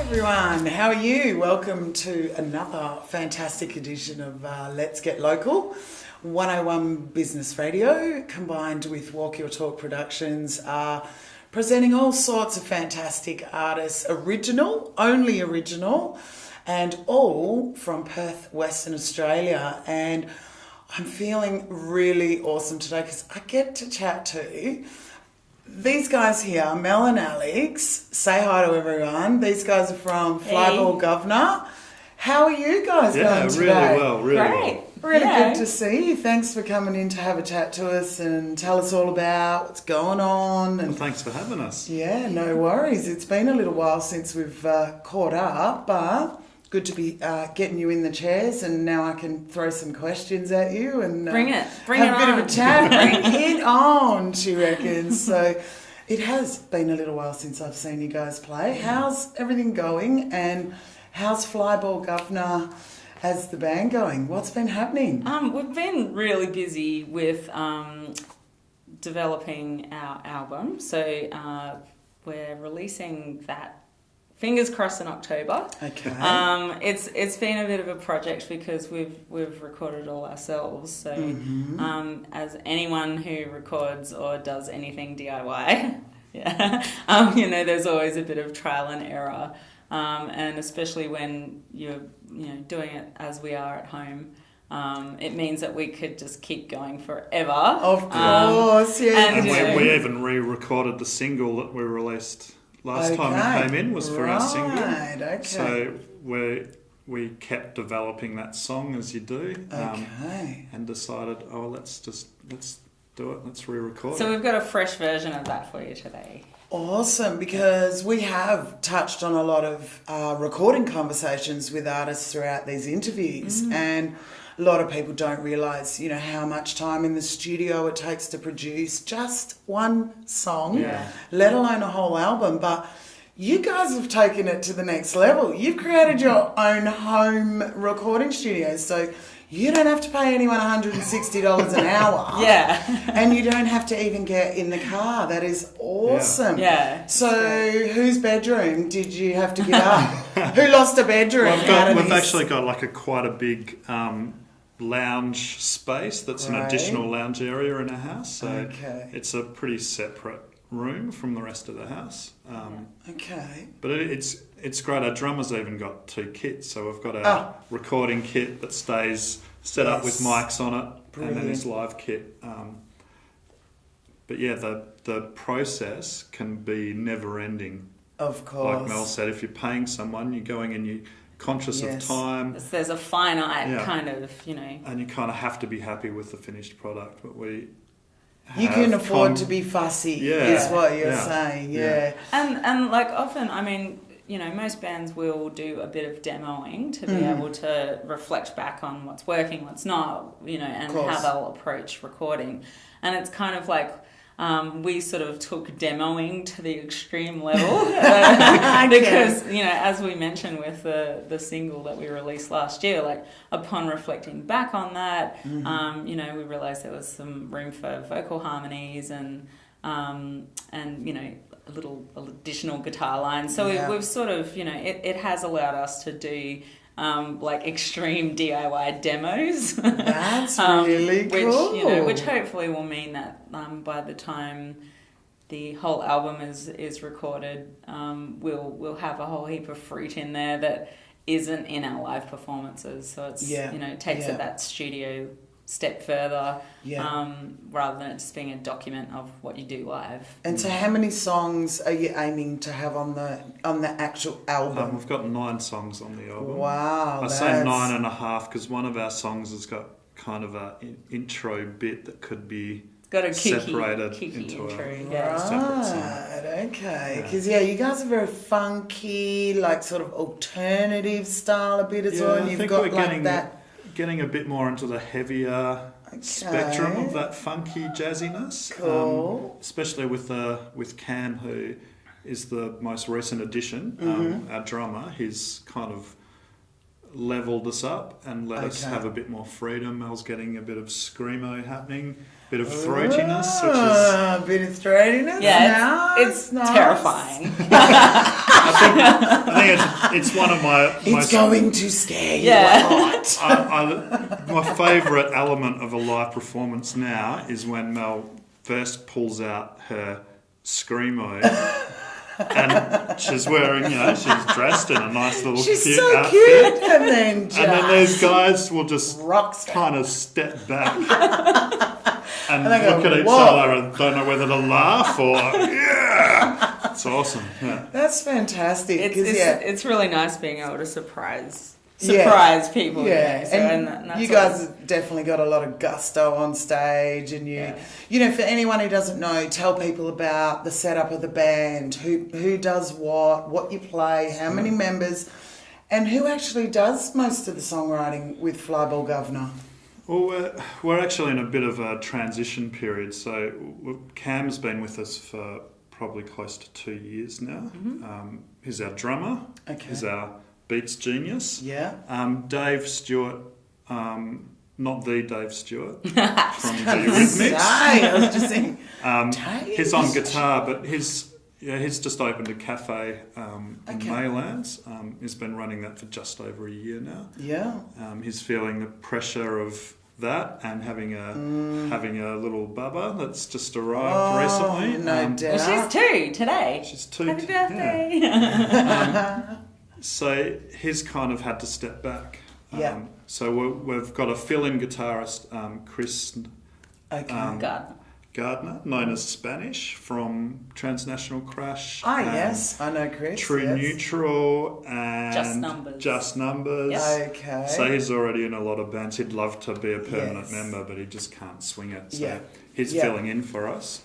everyone, how are you? Welcome to another fantastic edition of Let's Get Local. 101 Business Radio combined with Walk Your Talk Productions are presenting all sorts of fantastic artists, only original, and all from Perth, Western Australia. And I'm feeling really awesome today because I get to chat to these guys here, Mel and Alex. Say hi to everyone. These guys are from Flyball Gov'nor. How are you guys going today? Yeah, really well. Really Great. well. Really good to see you. Thanks for coming in to have a chat to us and tell us all about what's going on. And Well, thanks for having us. yeah, no worries. It's been a little while since we've caught up, but good to be getting you in the chairs, and now I can throw some questions at you and Bring it have a bit on. of a chat. Bring it on, she reckons. So it has been a little while since I've seen you guys play. How's everything going, and how's Flyball Gov'nor as the band going? What's been happening? We've been really busy with developing our album, so we're releasing that. Fingers crossed in October. Okay. It's been a bit of a project because we've recorded all ourselves. So as anyone who records or does anything DIY, there's always a bit of trial and error, and especially when you're doing it as we are at home. It means that we could just keep going forever. Of course, yeah. And we even re-recorded the single that we released last time we came in was for our single. Okay. So we kept developing that song as you do, and decided, let's do it. Let's re-record So it. we've got a fresh version of that for you today. Awesome, because we have touched on a lot of recording conversations with artists throughout these interviews, and a lot of people don't realise, how much time in the studio it takes to produce just one song, let alone a whole album. But you guys have taken it to the next level. You've created your own home recording studio, so you don't have to pay anyone $160 an hour. Yeah. And you don't have to even get in the car. That is awesome. Yeah. So whose bedroom did you have to get up? Who lost a bedroom? We've actually got quite a big lounge space that's an additional lounge area in our house. So it's a pretty separate room from the rest of the house. But it's great. Our drummer's even got two kits. So we've got a recording kit that stays set up with mics on it, and then his live kit. But yeah, the process can be never ending. Of course. Like Mel said, if you're paying someone, you're going and you're conscious of time. There's a finite kind of, And you kind of have to be happy with the finished product. But you can afford to be fussy, is what you're saying, And often, most bands will do a bit of demoing to be able to reflect back on what's working, what's not, and how they'll approach recording. And it's kind of like we sort of took demoing to the extreme level because, as we mentioned with the single that we released last year, upon reflecting back on that, we realised there was some room for vocal harmonies and little additional guitar lines. So we've sort of, it has allowed us to do extreme DIY demos. That's really cool. Which hopefully will mean that by the time the whole album is recorded, we'll have a whole heap of fruit in there that isn't in our live performances. So it's it takes it that studio step further, rather than it just being a document of what you do live. And so how many songs are you aiming to have on the actual album? We've got 9 songs on the album. Wow. I say 9.5 because one of our songs has got kind of an intro bit that could be got a separated kooky into intro, a separate song. Right, okay. Because, you guys are very funky, sort of alternative style a bit as well. And I you've think got we're getting a bit more into the heavier spectrum of that funky jazziness. Cool. Especially with Cam, who is the most recent addition, our drummer. He's kind of leveled us up and let us have a bit more freedom. Mel's getting a bit of screamo happening, a bit of throatiness, which is a bit of throatiness. Yeah, it's nice. Terrifying. I think it's one of my. It's going to scare you a lot. My favourite element of a live performance now is when Mel first pulls out her screamo. And she's wearing, she's dressed in a nice little she's cute so outfit. Cute. And then those guys will just rockstar. kind of step back and look at each Whoa. other and don't know whether to laugh or, yeah. It's awesome. Yeah. That's fantastic. It's really nice being able to surprise people. Yeah, So, and you guys have definitely got a lot of gusto on stage, and for anyone who doesn't know, tell people about the setup of the band, who does what you play, how many members, and who actually does most of the songwriting with Flyball Gov'nor. Well, we're actually in a bit of a transition period. So Cam's been with us for probably close to 2 years now. Mm-hmm. He's our drummer. Okay. He's our beats genius. Yeah. Dave Stewart, not the Dave Stewart from the Eurythmics. I was just saying. He's on guitar, but he's just opened a cafe in Maylands. He's been running that for just over a year now. Yeah. He's feeling the pressure of that and having a little bubba that's just arrived recently. No doubt. Well, she's 2 today. She's 2. Happy birthday. Yeah. So he's kind of had to step back. Yeah. So we've got a fill-in guitarist, Chris Gardner, known as Spanish from Transnational Crash. Yes, I know Chris. True Neutral and Just Numbers. Yes. Okay. So he's already in a lot of bands. He'd love to be a permanent member, but he just can't swing it. So he's filling in for us.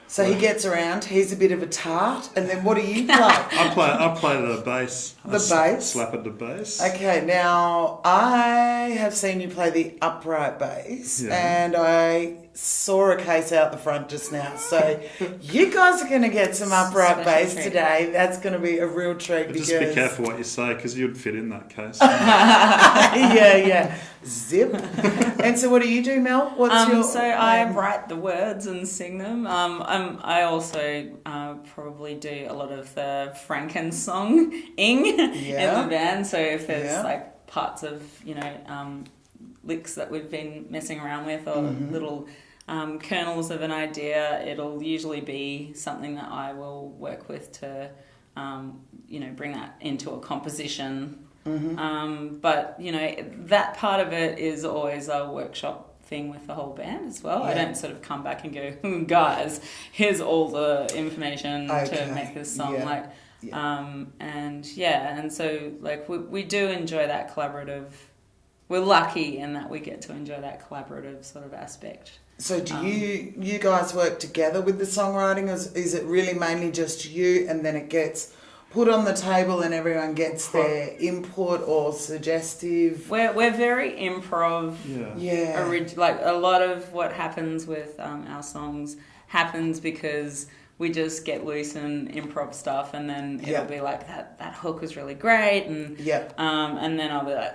So he gets around. He's a bit of a tart. And then what do you play? I play the bass. Bass? Slap at the bass. Okay, now I have seen you play the upright bass, and I saw a case out the front just now. So you guys are going to get some upright bass today. That's going to be a real treat. Just be careful what you say, because you'd fit in that case. yeah. Zip. And so what do you do, Mel? What's your So I write the words and sing them. I also probably do a lot of the Franken-songing in the band. So if there's like parts of, licks that we've been messing around with or little kernels of an idea, it'll usually be something that I will work with to, bring that into a composition. But, that part of it is always a workshop thing with the whole band as well. I don't sort of come back and go, guys, here's all the information to make this song. And so like we do enjoy that collaborative. We're lucky in that we get to enjoy that collaborative sort of aspect. So do you guys work together with the songwriting? Is it really mainly just you, and then it gets put on the table and everyone gets their input or suggestive? We're very improv. Like a lot of what happens with our songs happens because we just get loose and improv stuff, and then it'll be like that hook was really great, and and then I'll be like,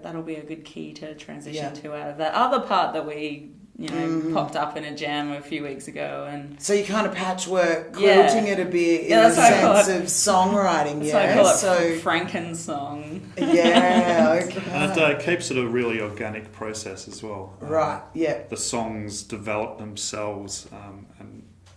that'll be a good key to transition to out of that other part that we popped up in a jam a few weeks ago. And so you kind of patchwork, quilting it a bit in the sense of songwriting. So I call it Franken-song. Yeah, okay. And it keeps it a really organic process as well. Right, yeah. The songs develop themselves,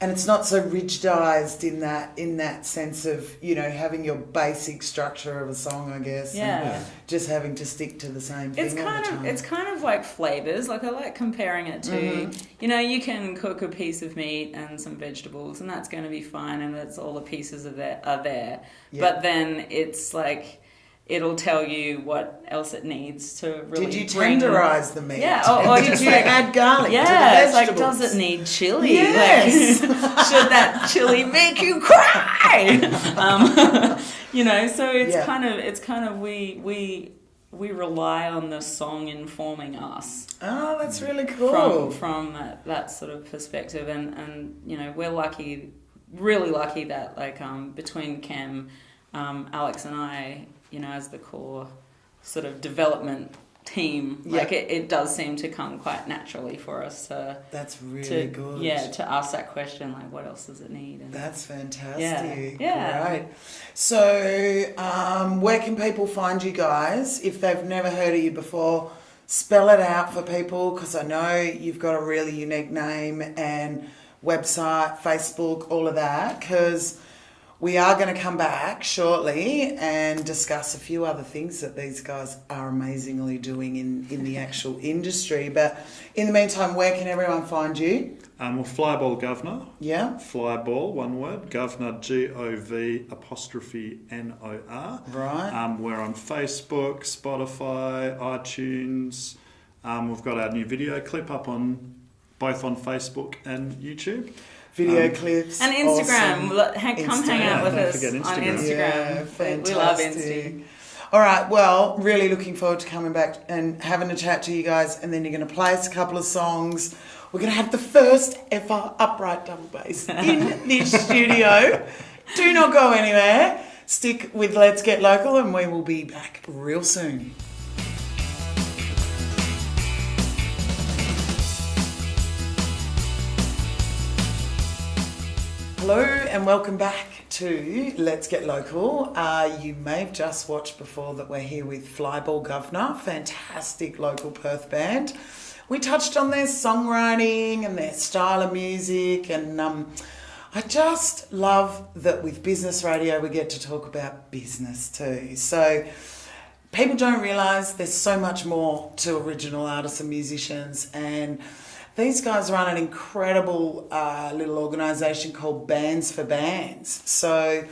and it's not so rigidized in that sense of, having your basic structure of a song, I guess. And just having to stick to the same thing all the time. It's kind of like flavors. Like I like comparing it to, you can cook a piece of meat and some vegetables, and that's going to be fine, and it's all the pieces are there. Yeah. But then it's like, it'll tell you what else it needs to really. Did you tenderize the meat? Yeah, or did you add garlic to the it's vegetables? like, does it need chili? Yes. Like, should that chili make you cry? So it's kind of we rely on the song informing us. Oh, that's really cool. From that sort of perspective, and we're really lucky that between Cam, Alex and I, as the core sort of development team, like it does seem to come quite naturally for us to. That's really good. Yeah, to ask that question, like, what else does it need? And that's fantastic. Yeah. Great. So, where can people find you guys if they've never heard of you before? Spell it out for people, because I know you've got a really unique name and website, Facebook, all of that, because we are going to come back shortly and discuss a few other things that these guys are amazingly doing in the actual industry. But in the meantime, where can everyone find you? Well, Flyball Gov'nor. Yeah. Flyball, one word. Gov'nor, Gov'nor. Right. We're on Facebook, Spotify, iTunes. We've got our new video clip up both on Facebook and YouTube. Video clips. And Instagram. Awesome. Come hang out with us Instagram. on Instagram. Yeah, fantastic. We love Insta. All right, well, really looking forward to coming back and having a chat to you guys, and then you're going to play us a couple of songs. We're going to have the first ever upright double bass in this studio. Do not go anywhere. Stick with Let's Get Local, and we will be back real soon. Hello and welcome back to Let's Get Local. You may have just watched before that we're here with Flyball Gov'nor, fantastic local Perth band. We touched on their songwriting and their style of music, and I just love that with business radio we get to talk about business too. So people don't realise there's so much more to original artists and musicians, and these guys run an incredible little organisation called Bands for Bands. So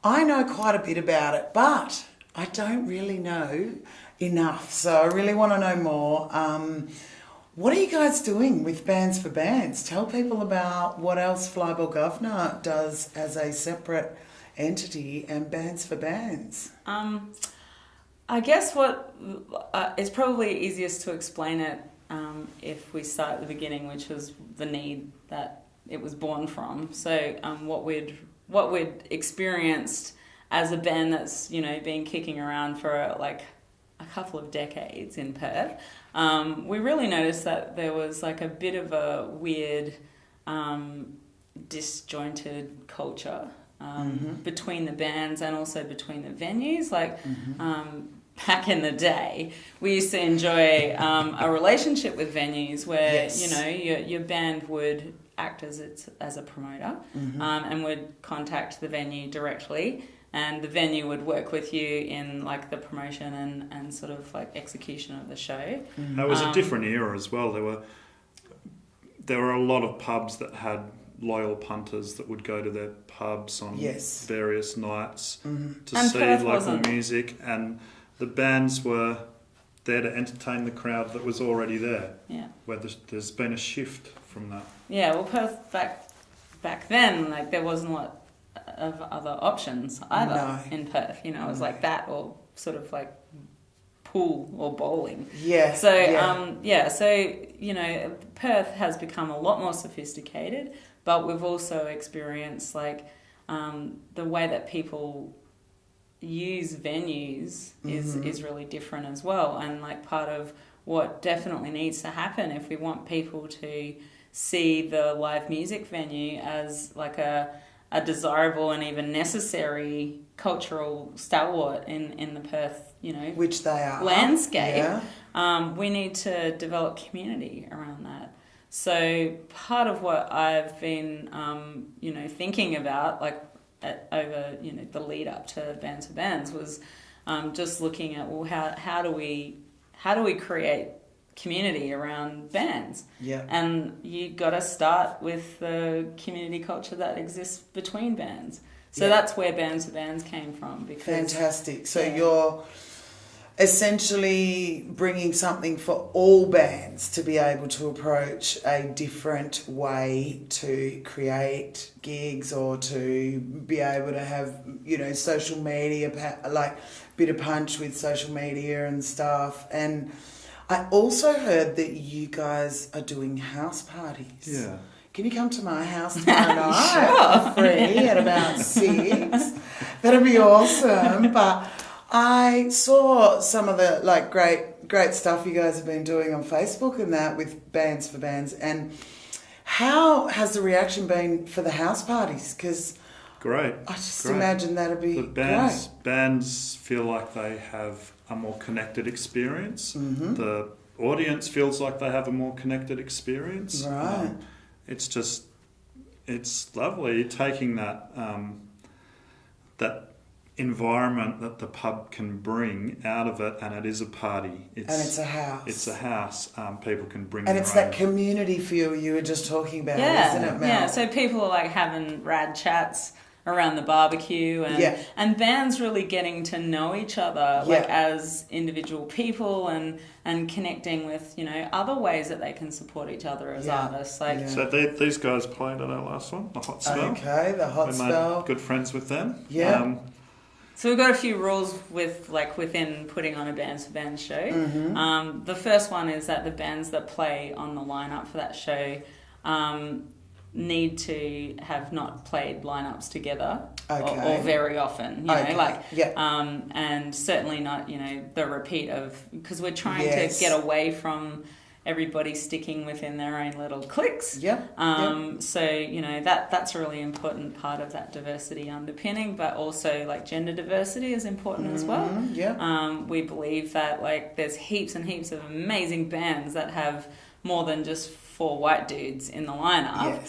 I know quite a bit about it, but I don't really know enough. So I really want to know more. What are you guys doing with Bands for Bands? Tell people about what else Flyball Gov'nor does as a separate entity and Bands for Bands. I guess it's probably easiest to explain it if we start at the beginning, which was the need that it was born from. So what we'd experienced as a band that's been kicking around for like a couple of decades in Perth, we really noticed that there was like a bit of a weird disjointed culture between the bands and also between the venues. Like back in the day, we used to enjoy a relationship with venues where your band would act as a promoter and would contact the venue directly, and the venue would work with you in like the promotion and sort of like execution of the show. It was a different era as well. There were a lot of pubs that had loyal punters that would go to their pubs on various nights to see local music, and the bands were there to entertain the crowd that was already there. Yeah. Where there's been a shift from that. Yeah, well, Perth back then, like there wasn't a lot of other options either in Perth. It was like that or sort of like pool or bowling. Yeah. So Perth has become a lot more sophisticated, but we've also experienced like the way that people use venues is really different as well, and like part of what definitely needs to happen if we want people to see the live music venue as like a desirable and even necessary cultural stalwart in the Perth, which they are, landscape. We need to develop community around that. So part of what I've been thinking about like over the lead up to Bands for Bands was just looking at how do we create community around bands, and you got to start with the community culture that exists between bands. So that's where Bands for Bands came from. Fantastic. So you're essentially bringing something for all bands to be able to approach a different way to create gigs, or to be able to have, social media, like bit of punch with social media and stuff. And I also heard that you guys are doing house parties. Yeah. Can you come to my house tomorrow night for free at about 6? That'd be awesome. But I saw some of the like great stuff you guys have been doing on Facebook and that with Bands for Bands. And how has the reaction been for the house parties? Because great. I just imagine that'd be great. Great. Bands feel like they have a more connected experience. Mm-hmm. The audience feels like they have a more connected experience. Right. It's lovely taking that that environment that the pub can bring out of it, and it is a party. It's a house. It's a house. People can bring. And it's that community feel you were just talking about, isn't it, Mel? Yeah. So people are like having rad chats around the barbecue, and bands really getting to know each other like as individual people and connecting with other ways that they can support each other as artists. So these guys played at our last one, the Hot Spell. Okay, the Hot Spell. Made good friends with them. Yeah. So we've got a few rules within putting on a Bands for Bands show. Mm-hmm. The first one is that the bands that play on the lineup for that show need to have not played lineups together or very often, and certainly not, the repeat of, because we're trying to get away from everybody sticking within their own little cliques. So, that's a really important part of that diversity underpinning, but also like gender diversity is important as well. We believe that like there's heaps and heaps of amazing bands that have more than just 4 white dudes in the lineup,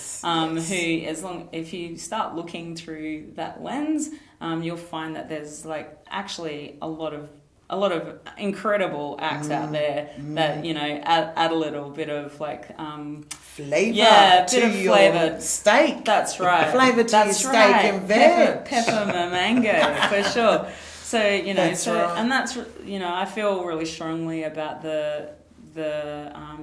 who, if you start looking through that lens, you'll find that there's like actually a lot of incredible acts out there that add a little bit of like flavour to your flavour. Steak. That's right. Flavour to your steak and veg. Pepper mango for sure. So That's right. and that's I feel really strongly about the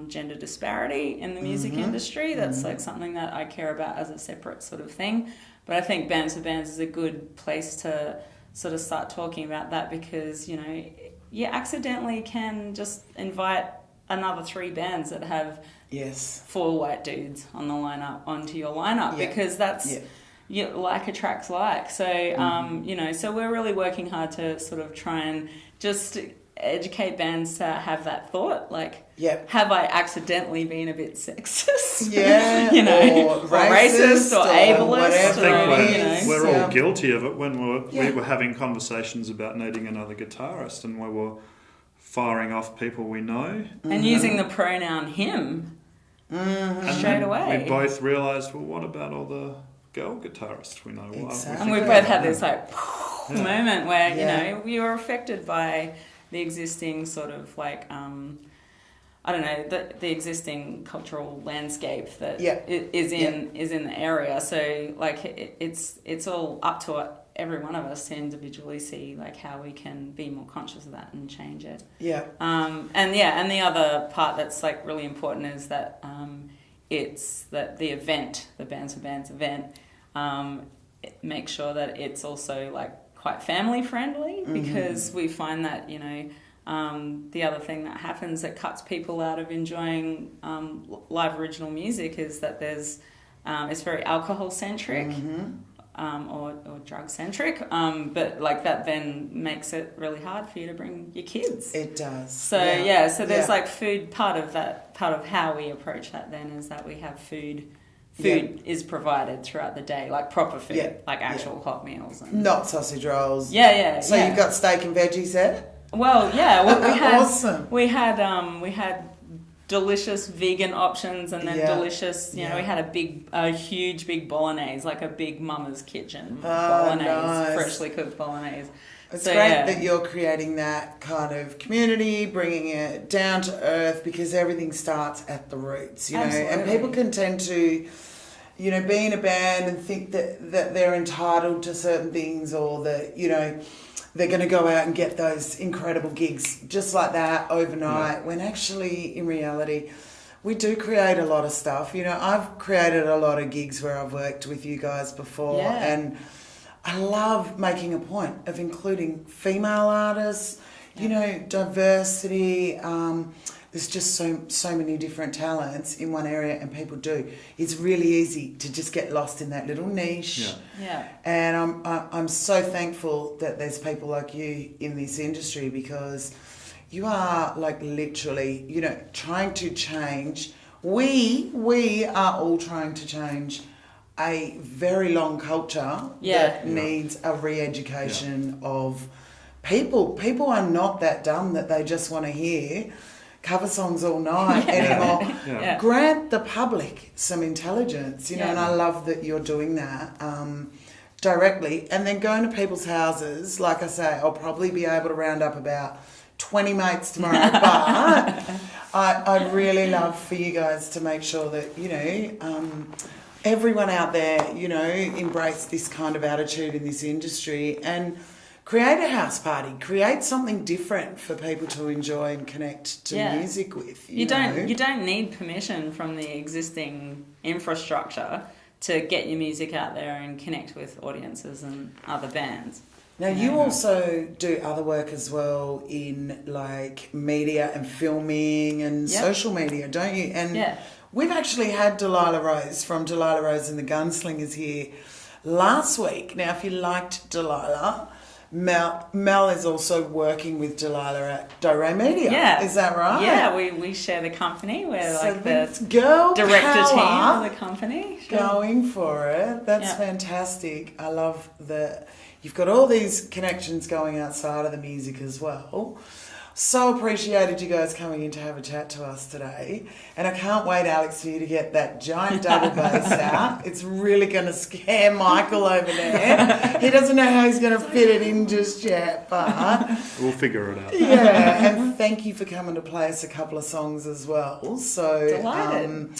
gender disparity in the music industry. That's like something that I care about as a separate sort of thing. But I think Bands for Bands is a good place to sort of start talking about that, because you accidentally can just invite another 3 bands that have 4 white dudes on the lineup onto your lineup, because that's like attracts like. So so we're really working hard to sort of try and just educate bands to have that thought, like, have I accidentally been a bit sexist? Or racist or ableist? I think we're all guilty of it when we were having conversations about needing another guitarist, and we were firing off people we know. And using the pronoun him straight away. We both realised, well, what about all the girl guitarists we know? Exactly. And we both had this like moment where, we were affected by the existing sort of like the existing cultural landscape that is in the area. So like it's all up to every one of us to individually see like how we can be more conscious of that and change it. And the other part that's like really important is that it's that the event, the Bands for Bands event, make sure that it's also like quite family friendly, because we find that the other thing that happens that cuts people out of enjoying live original music is that there's it's very alcohol centric or drug centric, but like that then makes it really hard for you to bring your kids. It does. So so there's like food, part of how we approach that then is that we have food is provided throughout the day, like proper food, like actual hot meals. And not sausage rolls. So you've got steak and veggies there? Well, we had awesome. We had delicious vegan options, and then delicious, we had a huge big bolognese, like a big mama's kitchen bolognese, freshly cooked bolognese. It's great that you're creating that kind of community, bringing it down to earth, because everything starts at the roots, and people can tend to, be in a band and think that they're entitled to certain things, or that, they're going to go out and get those incredible gigs just like that overnight, when actually, in reality, we do create a lot of stuff. I've created a lot of gigs where I've worked with you guys before, and I love making a point of including female artists, diversity, there's just so many different talents in one area, and people do. It's really easy to just get lost in that little niche. Yeah. And I'm so thankful that there's people like you in this industry, because you are like literally, you know, trying to change. We are all trying to change a very long culture that needs a re-education of people. People are not that dumb that they just want to hear cover songs all night anymore. Grant the public some intelligence, you know, and I love that you're doing that directly. And then going to people's houses, like I say, I'll probably be able to round up about 20 mates tomorrow, but I'd really love for you guys to make sure that, you know, everyone out there, you know, embrace this kind of attitude in this industry and create a house party, create something different for people to enjoy and connect to music with. You don't need permission from the existing infrastructure to get your music out there and connect with audiences and other bands. Now, you also do other work as well in like media and filming and social media, don't you? And we've actually had Delilah Rose from Delilah Rose and the Gunslingers here last week. Now, if you liked Delilah, Mel is also working with Delilah at Dore Media. Yeah. Is that right? Yeah, we share the company. We're so like the girl director team power of the company. Going for it. That's fantastic. I love that you've got all these connections going outside of the music as well. So appreciated you guys coming in to have a chat to us today. And I can't wait, Alex, for you to get that giant double bass out. It's really going to scare Michael over there. He doesn't know how he's going to fit it in just yet, but we'll figure it out. Yeah, and thank you for coming to play us a couple of songs as well. So delighted.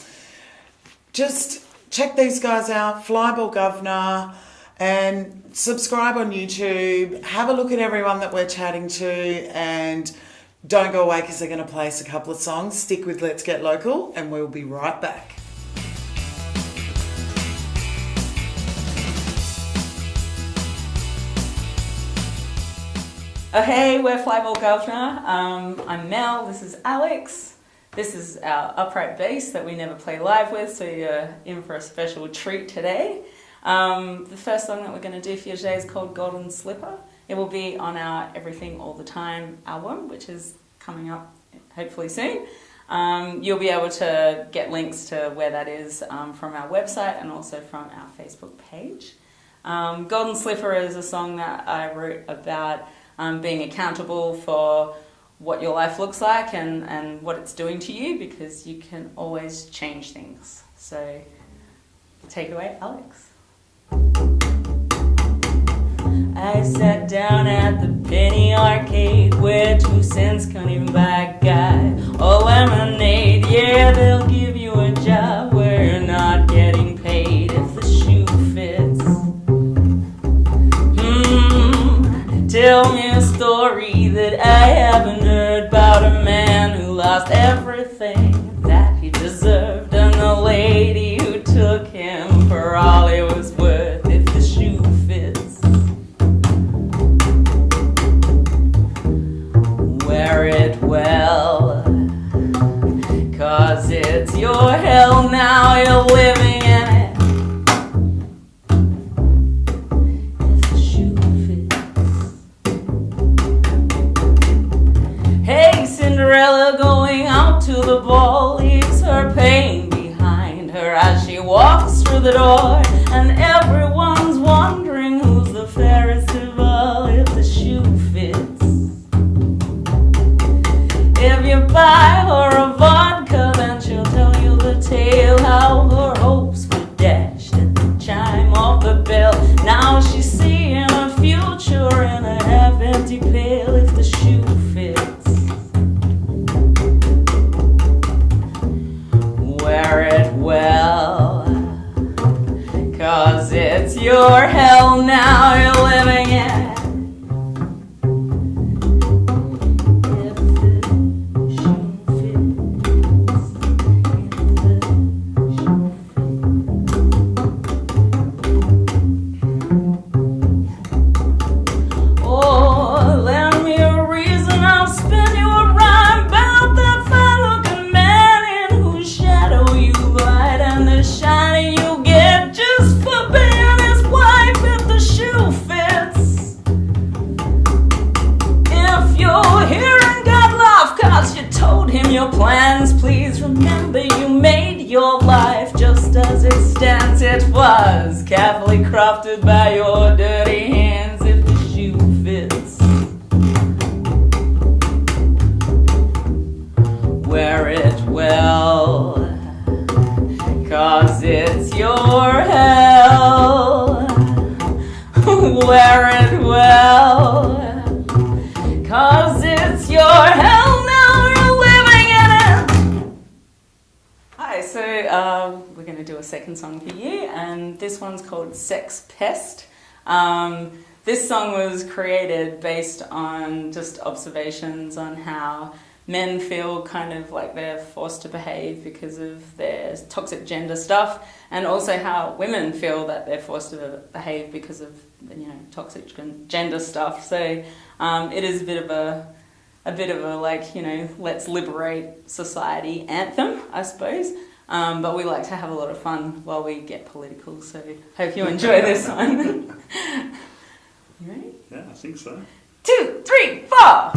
Just check these guys out, Flyball Gov'nor, and subscribe on YouTube. Have a look at everyone that we're chatting to, and don't go away because they're going to play us a couple of songs. Stick with Let's Get Local, and we'll be right back. Oh, hey, we're Flyball Gov'nor. I'm Mel, this is Alex. This is our upright bass that we never play live with, so you're in for a special treat today. The first song that we're going to do for you today is called Golden Slipper. It will be on our Everything All the Time album, which is coming up hopefully soon. You'll be able to get links to where that is from our website and also from our Facebook page. Golden Slipper is a song that I wrote about being accountable for what your life looks like and what it's doing to you, because you can always change things. So take it away, Alex. I sat down at the penny arcade where 2 cents can't even buy a guy or lemonade. Yeah, they'll give you a job where you're not getting paid if the shoe fits. Tell me a story that I haven't heard about a man who lost everything that he deserved and the lady who took him for all he was worth if the shoe fits. Wear it well, 'cause it's your hell now, you're living in it. If the shoe fits. Hey, Cinderella going out to the ball leaves her pain behind her as she walks through the door, and everyone's wondering who's the fairest of all if the shoe fits. If you buy her a vodka, then she'll tell you the tale how her hopes were dashed at the chime of the bell. Now she's seeing a future in a half-empty pail if the shoe fits. Wear it well, 'cause it's your hell now, you're living in. Oh, lend me a reason, I'll spin you a rhyme about that fellow hand that you made your life just as it stands. It was carefully crafted by your dirty hands. If the shoe fits, wear it well, 'cause it's your hell. Wear it well, 'cause it's your hell. Now you're living in it. Hi, so we're going to do a second song for you, and this one's called Sex Pest. This song was created based on just observations on how men feel kind of like they're forced to behave because of their toxic gender stuff, and also how women feel that they're forced to behave because of, you know, toxic gender stuff. So it is a bit of a like, you know, let's liberate society anthem, I suppose. But we like to have a lot of fun while we get political. So hope you enjoy this one. You ready? Yeah, I think so. 2, 3, 4.